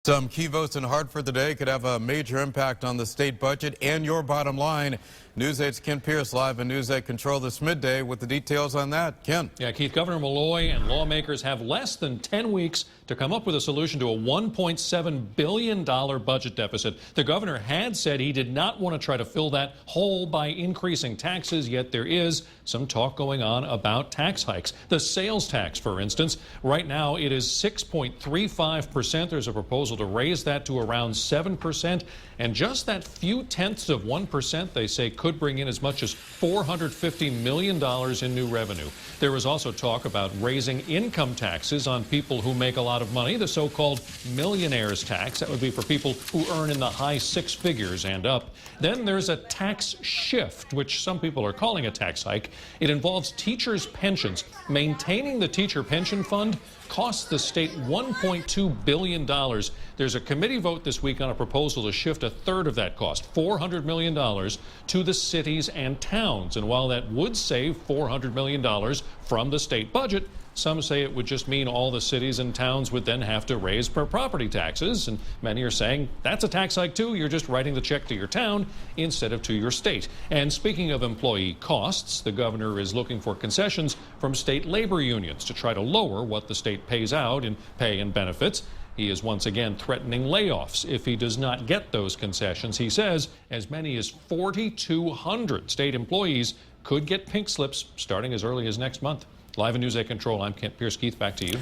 Some key votes in Hartford today could have a major impact on the state budget and your bottom line. News 8's Ken Pierce live in News 8 Control this midday with the details on that. Ken. Yeah, Keith, Governor Malloy and lawmakers have less than 10 weeks to come up with a solution to a $1.7 billion budget deficit. The governor had said he did not want to try to fill that hole by increasing taxes, yet there is some talk going on about tax hikes. The sales tax, for instance, right now it is 6.35%. There's a proposal to raise that to around 7%, and just that few tenths of 1%, they say, could bring in as much as $450 million in new revenue. There was also talk about raising income taxes on people who make a lot of money, the so-called millionaire's tax. That would be for people who earn in the high six figures and up. Then there's a tax shift, which some people are calling a tax hike. It involves teachers' pensions. Maintaining the teacher pension fund costs the state $1.2 billion. There's a committee vote this week on a proposal to shift a third of that cost, $400 million, to the cities and towns. And while that would save $400 million from the state budget, some say it would just mean all the cities and towns would then have to raise property taxes. And many are saying that's a tax hike too. You're just writing the check to your town instead of to your state. And speaking of employee costs, the governor is looking for concessions from state labor unions to try to lower what the state pays out in pay and benefits. He is once again threatening layoffs if he does not get those concessions. He says as many as 4,200 state employees could get pink slips starting as early as next month. Live in News 8 Control, I'm Kent Pierce. Keith, back to you.